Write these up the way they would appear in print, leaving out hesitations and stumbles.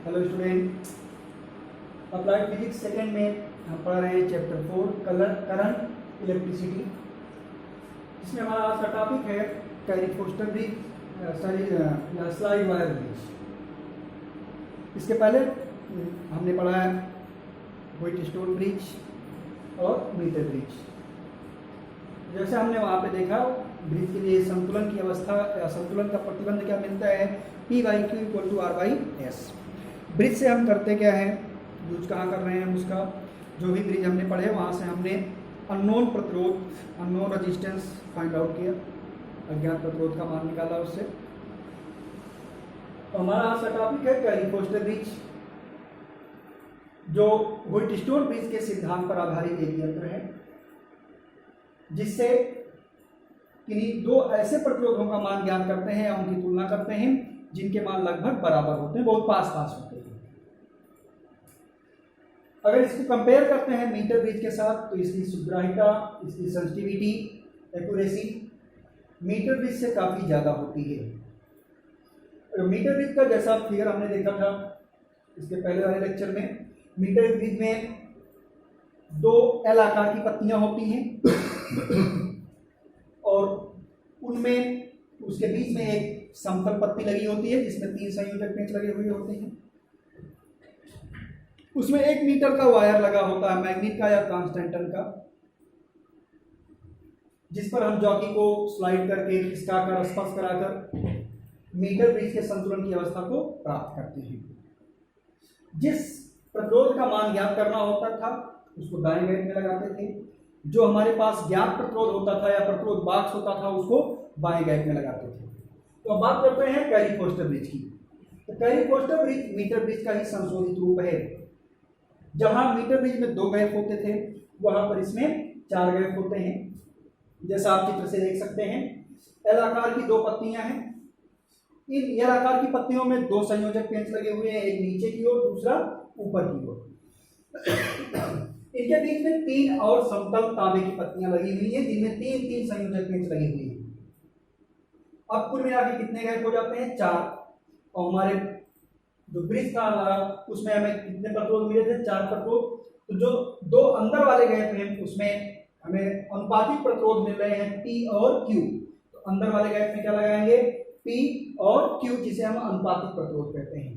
Hello student, applied physics second में हम पढ़ रहे हैं चैप्टर 4 करंट इलेक्ट्रिसिटी। इसमें हमारा आज का टॉपिक है carry-poster bridge, slide wire bridge. इसके पहले हमने पढ़ा है व्हिटस्टोन ब्रिज और मीटर ब्रिज। जैसे हमने वहाँ पे देखा, ब्रिज के लिए संतुलन की अवस्था या संतुलन का प्रतिबंध क्या मिलता है, P/Q = R/S। ब्रिज से हम करते क्या है, यूज कहाँ कर रहे हैं, उसका जो भी ब्रिज हमने पढ़े वहाँ से हमने अननोन प्रतिरोध, अननोन रेजिस्टेंस फाइंड आउट किया, अज्ञात प्रतिरोध का मान निकाला उससे। तो हमारा आज का टॉपिक है कैरी-फोस्टर ब्रिज, जो व्हिटस्टोन ब्रिज के सिद्धांत पर आधारित एक यंत्र है, जिससे किन्हीं दो ऐसे प्रतिरोधों का मान ज्ञात करते हैं या उनकी तुलना करते हैं जिनके मान लगभग बराबर होते हैं, बहुत पास पास होते हैं। अगर इसको कंपेयर करते हैं मीटर ब्रिज के साथ, तो इसकी सुग्राह्यता, इसकी सेंसिटिविटी, एक्यूरेसी मीटर ब्रिज से काफ़ी ज़्यादा होती है। मीटर ब्रिज का जैसा फिगर हमने देखा था इसके पहले वाले लेक्चर में, मीटर ब्रिज में दो एल आकार की पत्तियां होती हैं और उनमें उसके बीच में एक समतल पत्ती लगी होती है जिसमें 3 संयोजक पेंच लगे हुए होते हैं। उसमें 1 मीटर का वायर लगा होता है, मैग्नेट का या कांस्टेंटन का, जिस पर हम जॉकी को स्लाइड करके, खिसकाकर, स्पर्श कराकर मीटर ब्रिज के संतुलन की अवस्था को प्राप्त करते हैं। जिस प्रतिरोध का मान ज्ञात करना होता था उसको दाएं गैप में लगाते थे, जो हमारे पास ज्ञात प्रतिरोध होता था या प्रतिरोध बॉक्स होता था उसको बाएं गैप में लगाते थे। तो अब बात करते हैं कैरी-फोस्टर ब्रिज की। तो कैरी-फोस्टर ब्रिज मीटर ब्रिज का ही संशोधित रूप है। जहां मीटर ब्रिज में 2 गैप होते थे, वहां पर इसमें 4 गैप होते हैं, जैसा आप चित्र से देख सकते हैं। एल आकार की 2 पत्तियां हैं। इन एल आकार की पत्तियों में 2 संयोजक पेंच लगे हुए हैं, एक नीचे की ओर, दूसरा ऊपर की ओर। इनके बीच में 3 और समतल तांबे की पत्तियां लगी हुई हैं, जिनमें 3-3 संयोजक पेंच लगे हुए हैं। अब कुल मिला के कितने गैप हो जाते हैं? 4। और हमारे जो ब्रिज था हमारा, उसमें हमें कितने प्रतिरोध मिले थे? 4 प्रतिरोध। तो जो 2 अंदर वाले गैप हैं उसमें हमें अनुपातिक प्रतिरोध मिल रहे हैं P और Q। तो अंदर वाले गैप में क्या लगाएंगे? P और Q, जिसे हम अनुपातिक प्रतिरोध कहते हैं।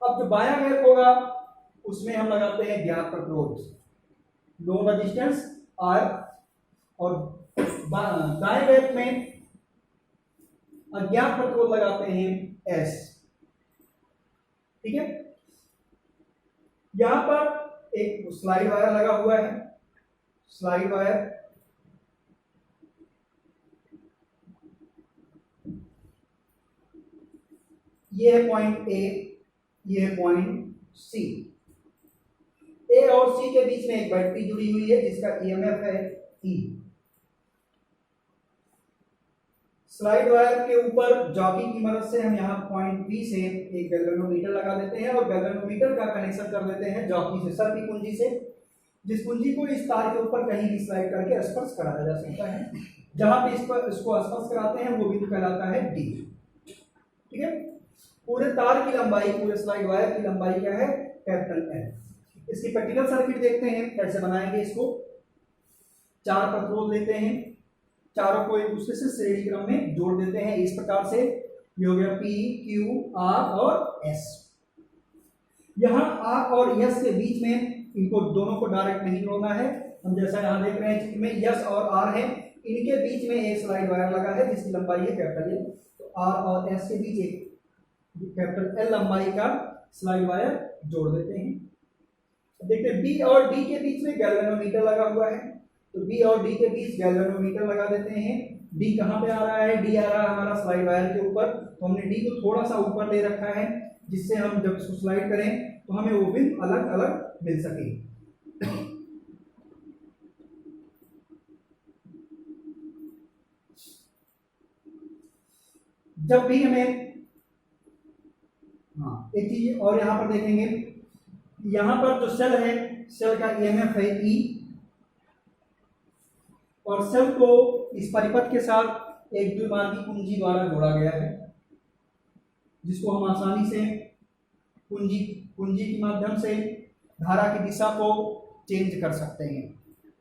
अब जो बायां गैप होगा उसमें हम लगाते हैं ज्ञात प्रतिरोध, नो रेजिस्टेंस R, और दाएं गैप में अज्ञात प्रतिरोध लगाते हैं S। ठीक है। यहां पर एक स्लाइड वायर लगा हुआ है, स्लाइड वायर। ये है पॉइंट A, ये है पॉइंट C। A और C के बीच में एक बैटरी जुड़ी हुई है जिसका EMF है E। स्लाइड वायर के ऊपर जॉकी की मदद से हम यहाँ पॉइंट B से एक गैल्वेनोमीटर लगा देते हैं और गैल्वेनोमीटर का कनेक्शन कर देते हैं जॉकी से, सर की कुंजी से, जिस कुंजी को इस तार के ऊपर कहीं भी स्लाइड करके स्पर्श कराया जा सकता है। जहां पे इसको स्पर्श कराते हैं वो बिंदु कहलाता है D। ठीक है। पूरे तार की लंबाई, पूरे स्लाइड वायर की लंबाई क्या है? Capital L। इसकी प्रैक्टिकल सर्किट देखते हैं कैसे बनाएंगे इसको। 4 प्रतिरोध लेते हैं, चारों को एक दूसरे से श्रेणी क्रम में जोड़ देते हैं इस प्रकार से। ये हो गया P, Q, R और S। यहाँ R और S के बीच में इनको दोनों को डायरेक्ट नहीं जोड़ना है। हम जैसा यहाँ देख रहे हैं चित्र में, S और R है, इनके बीच में एक स्लाइड वायर लगा है जिसकी लंबाई है कैपिटल L। तो R और S के बीच एक कैपिटल L लंबाई का स्लाइड वायर जोड़ देते हैं। देखते हैं B और D के बीच में गैल्वेनोमीटर लगा हुआ है, तो B और D के बीच गैल्वेनोमीटर लगा देते हैं। D कहाँ पे आ रहा है? D आ रहा है हमारा स्लाइड वायर के ऊपर, तो हमने D को थोड़ा सा ऊपर ले रखा है जिससे हम जब इसको स्लाइड करें तो हमें वो बिंदु अलग अलग मिल सके। जब भी हमें एक चीज और यहाँ पर देखेंगे, यहाँ पर जो सेल है, सेल का EMF है E, और सेल को इस परिपथ के साथ एक द्विमार्गी कुंजी द्वारा जोड़ा गया है, जिसको हम आसानी से कुंजी कुंजी के माध्यम से धारा की दिशा को चेंज कर सकते हैं।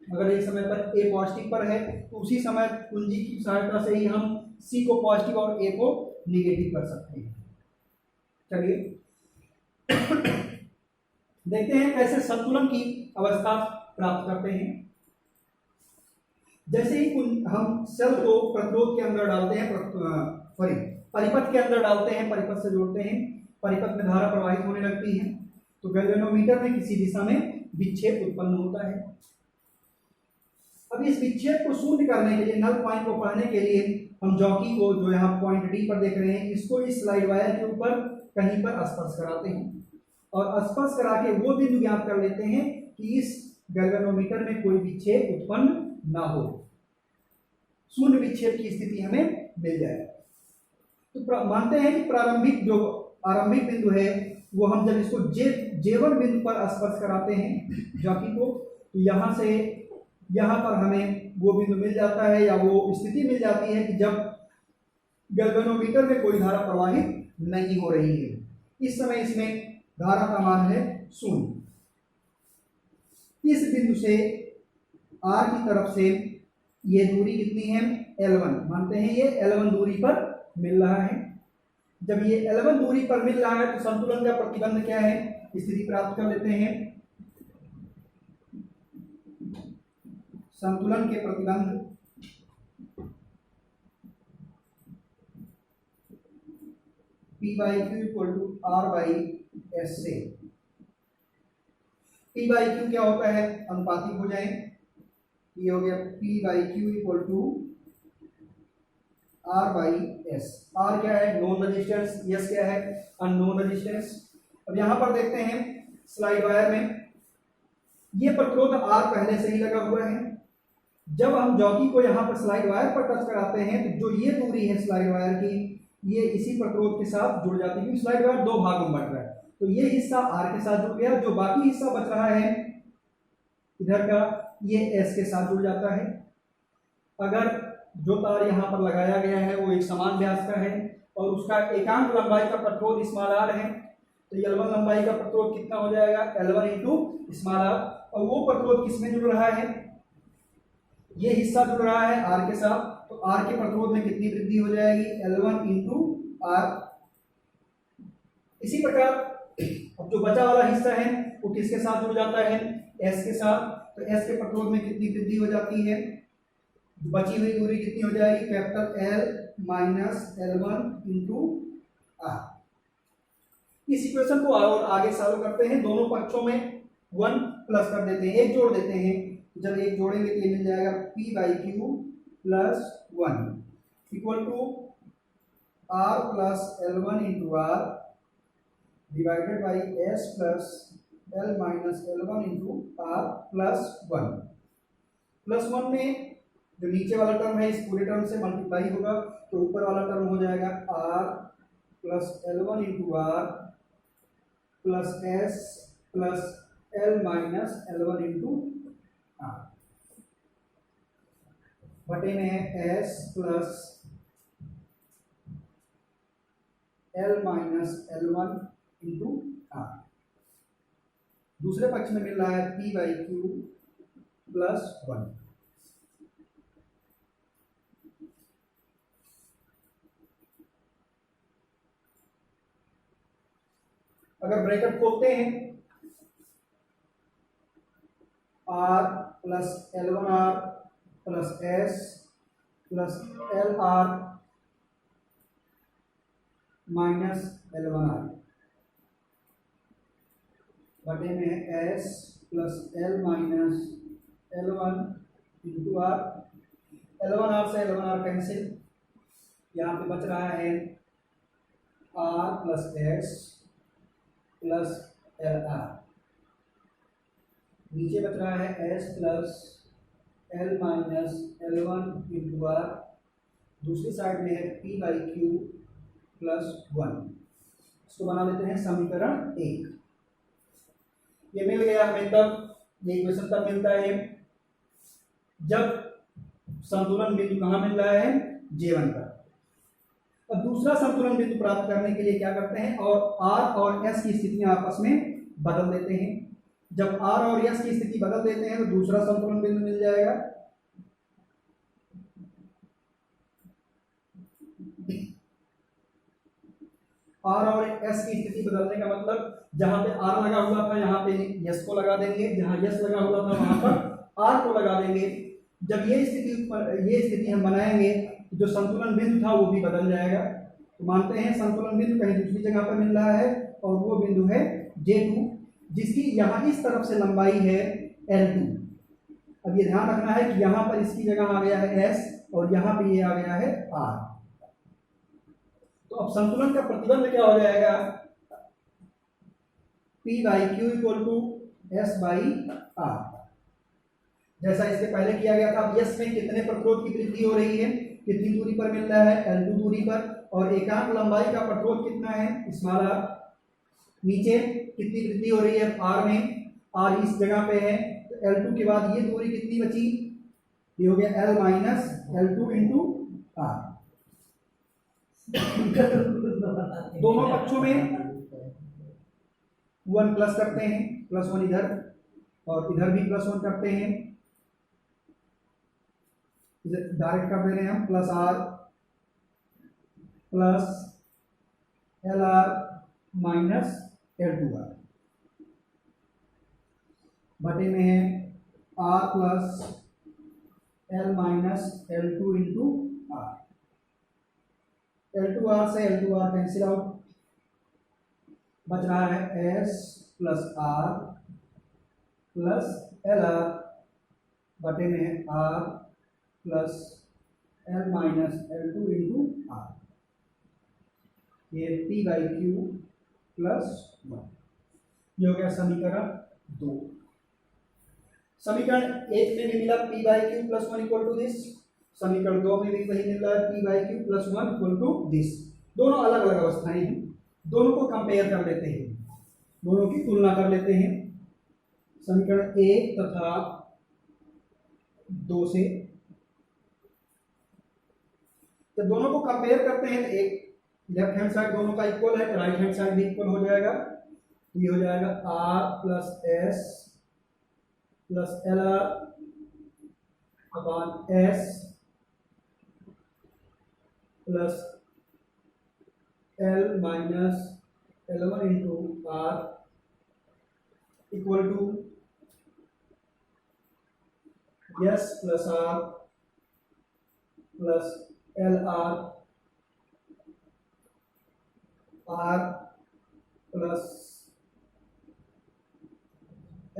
अगर एक समय पर ए पॉजिटिव पर है तो उसी समय कुंजी की सहायता से ही हम सी को पॉजिटिव और ए को निगेटिव कर सकते हैं। चलिए देखते हैं कैसे संतुलन की अवस्था प्राप्त करते हैं। जैसे ही हम सेल को प्रतिरोध के अंदर डालते हैं, सॉरी परिपथ के अंदर डालते हैं, परिपथ से जोड़ते हैं, परिपथ में धारा प्रवाहित होने लगती है तो गैल्वेनोमीटर में किसी दिशा में विक्षेप उत्पन्न होता है। अब इस विक्षेप को शून्य करने के लिए, नल पॉइंट को पढ़ने के लिए हम जॉकी को, जो यहाँ पॉइंट डी पर देख रहे हैं, इसको इस स्लाइड वायर के ऊपर कहीं पर स्पर्श कराते हैं और स्पर्श करा के वो बिंदु ज्ञात कर लेते हैं कि इस गैल्वेनोमीटर में कोई विक्षेप उत्पन्न ना हो, शून्य विक्षेप की स्थिति हमें मिल जाए। तो मानते हैं कि प्रारंभिक जो आरंभिक बिंदु है वो हम जब इसको J1 बिंदु पर स्पर्श कराते हैं जॉकी को, तो यहाँ से यहाँ पर हमें वो बिंदु मिल जाता है या वो स्थिति मिल जाती है कि जब गैल्वेनोमीटर में कोई धारा प्रवाहित नहीं हो रही है। इस समय इसमें धारा का मान है 0। इस बिंदु से R की तरफ से ये दूरी कितनी है, L1, मानते हैं ये L1 दूरी पर मिल रहा है। जब ये L1 दूरी पर मिल रहा है तो संतुलन का प्रतिबंध क्या है, स्थिति प्राप्त कर लेते हैं। संतुलन के प्रतिबंध P/Q = R/S से। P/Q क्या होता है, अनुपातिक हो जाए, ये हो गया P/Q = R/S। R क्या है, नोन रेजिस्टेंस, S क्या है, अननोन रेजिस्टेंस। अब यहां पर देखते हैं स्लाइड वायर में ये प्रतिरोध R पहले से ही लगा हुआ है। जब हम जॉकी को यहाँ पर स्लाइड वायर पर टच कराते हैं तो जो ये दूरी है स्लाइड वायर की, ये इसी प्रतिरोध के साथ जुड़ जाती है, क्योंकि स्लाइड वायर दो भागों में बट रहा है। तो ये हिस्सा R के साथ जुड़ गया, जो बाकी हिस्सा बच रहा है इधर का, ये S के साथ जुड़ जाता है। अगर जो तार यहाँ पर लगाया गया है वो एक समान व्यास का है और उसका एकांक लंबाई का प्रतिरोध r है, तो L1 लंबाई का प्रतिरोध कितना हो जाएगा, L1 × r। और वो प्रतिरोध किसमें जुड़ रहा है, ये हिस्सा जुड़ रहा है R के साथ, तो R के प्रतिरोध में कितनी वृद्धि हो जाएगी, L1 × R। इसी प्रकार अब जो बचा वाला हिस्सा है वो किसके साथ जुड़ जाता है, S के साथ, तो S के प्रतिरोध में कितनी वृद्धि हो जाती है, बची हुई दूरी कितनी हो जाएगी, कैपिटल L - L1 × R। इस इक्वेशन को और आगे सॉल्व करते हैं, दोनों पक्षों में 1 प्लस कर देते हैं, एक जोड़ देते हैं। जब एक जोड़ेंगे तो ये मिल जाएगा P/Q + 1 = R + L1 × R divided by S + L - L1 × R +1। +1 में जो नीचे वाला टर्म है इस पूरे टर्म से मल्टीप्लाई होगा, तो ऊपर वाला टर्म हो जाएगा R + L1 × R + S + L - L1 × R बटे में है S + L - L1 × R। दूसरे पक्ष में मिल रहा है P/Q + 1। अगर ब्रैकेट खोलते हैं, R + L1R + S + LR - L1R बटे में S + L - L1 × R। L1R से L1R कैंसिल, यहाँ पे बच रहा है R + S + LR, नीचे बच रहा है S + L - L1 × R, दूसरी साइड में है P/Q + 1। इसको बना लेते हैं समीकरण 1। ये मिल गया हमें तब, ये इक्वेशन तब मिलता है जब संतुलन बिंदु कहाँ मिल रहा है, J1 पर। अब दूसरा संतुलन बिंदु प्राप्त करने के लिए क्या करते हैं, और आर और एस की स्थितियां आपस में बदल देते हैं। जब आर और एस की स्थिति बदल देते हैं तो दूसरा संतुलन बिंदु मिल जाएगा। आर और एस की स्थिति बदलने का मतलब जहां पे आर लगा हुआ था यहां पे एस को लगा देंगे, जहां एस लगा हुआ था वहां पर आर को लगा देंगे। जब ये स्थिति हम बनाएंगे तो जो संतुलन बिंदु था वो भी बदल जाएगा। तो मानते हैं संतुलन बिंदु कहीं दूसरी जगह पर मिल रहा है और वो बिंदु है J2, जिसकी यहाँ इस तरफ से लंबाई है L2। अब ये ध्यान रखना है कि यहाँ पर इसकी जगह आ गया है S और यहाँ पे ये आ गया है R। तो अब संतुलन का प्रतिबंध क्या हो जाएगा, P/Q = S/R। जैसा इससे पहले किया गया था। अब S में कितने प्रतिरोध की वृद्धि हो रही है, कितनी दूरी पर मिल रहा है, L2 दूरी पर, और एकांक लंबाई का प्रतिरोध कितना है, स्मॉल r। नीचे कितनी वृद्धि हो रही है R में, R इस जगह पे है, तो L2 के बाद ये दूरी कितनी बची, ये हो गया L minus L2 into R। दोनों पक्षों में 1 प्लस करते हैं, +1 इधर और इधर भी +1 करते हैं, इधर डायरेक्ट कर दे रहे हैं हम, +R plus LR minus L2R बटे में है R plus L minus L2 into R। L2R से L2R कैंसिल आउट, बच रहा है S plus R plus LR बटे में है R plus L minus L2 into R। ये P/Q +1। ये हो गया समीकरण 2। समीकरण 1 में भी मिला P/Q +1 इक्वल टू दिस, समीकरण 2 में भी वही मिल रहा है P/Q +1 इक्वल टू दिस। दोनों अलग अलग अवस्थाएं हैं, दोनों को कंपेयर कर लेते हैं, दोनों की तुलना कर लेते हैं समीकरण 1 तथा 2 से। जब दोनों को कंपेयर करते हैं तो एक लेफ्ट हैंड साइड दोनों का इक्वल है तो राइट हैंड साइड भी इक्वल हो जाएगा। तो ये हो जाएगा R plus S plus LR upon S plus L minus L1 into R equal to S plus R plus LR R plus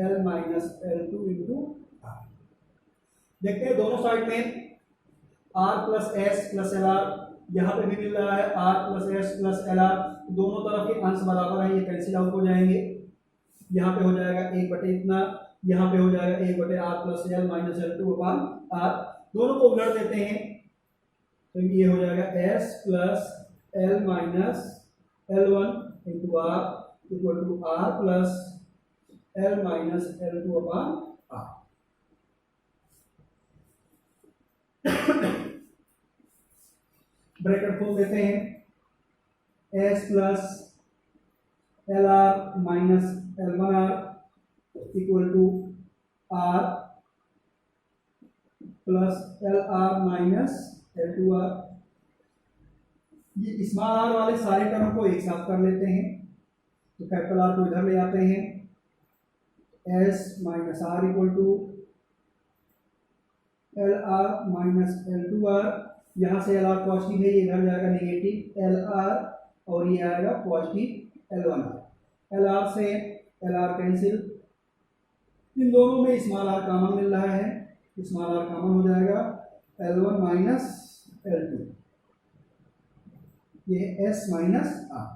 L minus L2 into R। देखते हैं दोनों साइड में R plus S plus LR, यहाँ पे भी मिल रहा है R plus S plus LR, दोनों तरफ के अंश बराबर हैं, ये कैंसिल आउट हो जाएंगे। यहाँ पे हो जाएगा 1 बटे इतना, यहाँ पे हो जाएगा 1 बटे R plus L minus L2 upon R। दोनों को उलट देते हैं तो ये हो जाएगा S plus L minus L1 into R equal to R plus L minus L2 upon R। Bracket खोल देते हैं, S plus LR minus L1R equal to R plus LR minus L2R। ये स्मॉल r वाले सारे term को एक साथ कर लेते हैं, तो कैपिटल R को इधर ले आते हैं, S minus R equal to LR minus L2R। यहाँ से LR पॉजिटिव है, ये इधर जाएगा नेगेटिव LR और ये आएगा पॉजिटिव L1R। LR से LR कैंसिल, इन दोनों में स्मॉल r कॉमन मिल रहा है, स्मॉल r कॉमन हो जाएगा L1 माइनस L2, ये S माइनस R।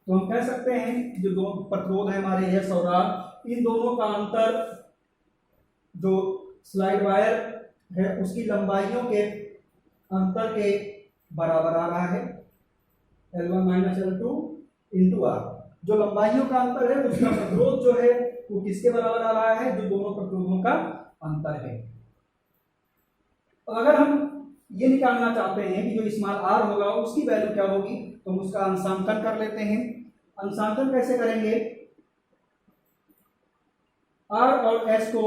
तो हम कह सकते हैं जो दो प्रतिरोध है हमारे S और R, इन दोनों का अंतर जो स्लाइड वायर है उसकी लंबाइयों के अंतर के बराबर आ रहा है, L1 minus L2 into R। जो लंबाइयों का अंतर है उसका प्रतिरोध जो है वो किसके बराबर आ रहा है, जो दोनों प्रतिरोधों का अंतर है। अगर हम ये निकालना चाहते हैं कि जो स्मॉल आर होगा उसकी वैल्यू क्या होगी, तो हम उसका अंशांकन कर लेते हैं। अंशांकन कैसे करेंगे, आर और एस को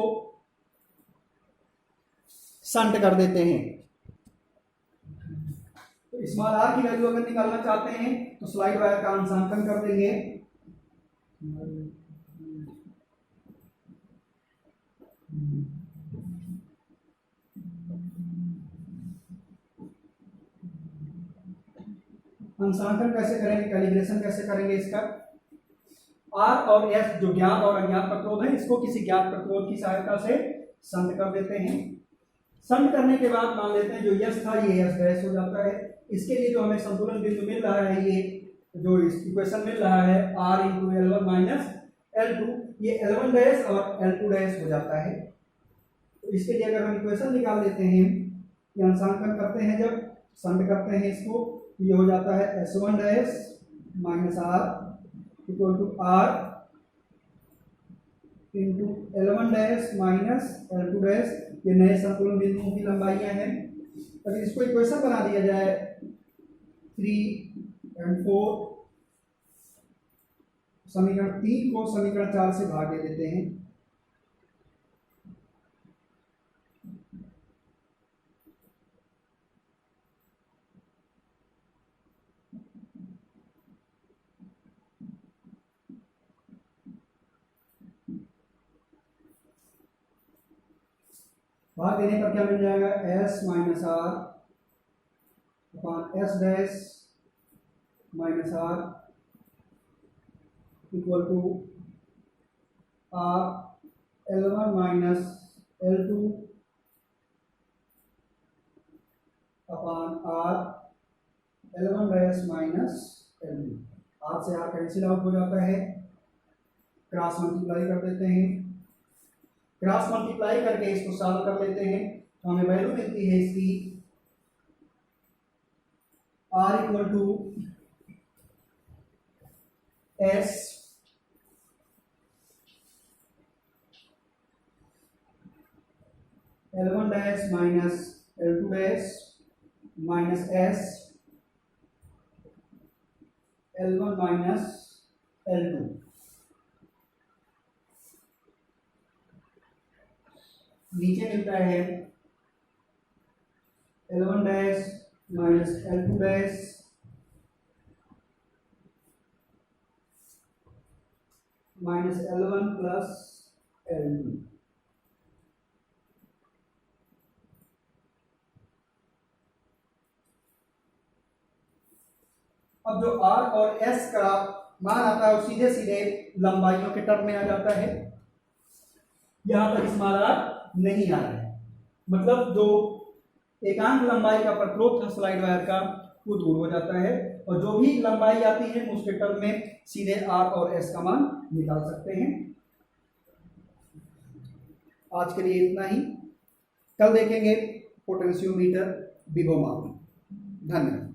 शंट कर देते हैं। तो स्मॉल आर की वैल्यू अगर निकालना चाहते हैं तो स्लाइड वायर का अंशांकन कर देंगे। अंशांकन कैसे करेंगे, कैलिब्रेशन कैसे करेंगे इसका, आर और एस जो ज्ञात और अज्ञात प्रतिरोध है इसको किसी ज्ञात प्रतिरोध की सहायता से शंट कर देते हैं। शंट करने के बाद मान लेते हैं जो यस था ये यस डैश हो जाता है। इसके लिए जो हमें संतुलन बिंदु मिल रहा है, ये जो इक्वेशन मिल रहा है r into L1 minus L2, ये L1 डैश और L2 डैश हो जाता है। तो इसके लिए अगर हम इक्वेशन निकाल लेते हैं, ये अंशांकन करते हैं जब शंट करते हैं इसको, ये हो जाता है S1 dash minus R equal to R into L1 dash minus L2 dash, ये नए संतुलन बिंदुओं की लंबाइयां हैं। अगर इसको इक्वेशन बना दिया जाए 3 और 4, समीकरण 3 को समीकरण 4 से भाग दे देते हैं। भाग देने पर क्या मिल जाएगा, S minus R upon S dash minus R equal to R L1 minus L2 upon R L1 dash minus L2। R से आर कैंसिल आउट हो जाता है, क्रॉस मल्टीप्लाई कर देते हैं। क्रॉस मल्टीप्लाई करके इसको सॉल्व कर लेते हैं तो हमें वैल्यू मिलती है इसकी r equal to s L1 dash minus L2 dash minus s L1 minus L2। नीचे मिलता है L1 dash minus L2 dash minus L1 plus L2। अब जो R और S का मान आता है वो सीधे सीधे लंबाइयों के टर्म में आ जाता है। यहां पर स्मॉल r नहीं आ रहा है, मतलब जो एकांक लंबाई का प्रतिरोध था स्लाइड वायर का वो दूर हो जाता है, और जो भी लंबाई आती है उसके टर्म में सीधे R और S का मान निकाल सकते हैं। आज के लिए इतना ही, कल देखेंगे पोटेंशियोमीटर विभव मापन। धन्यवाद।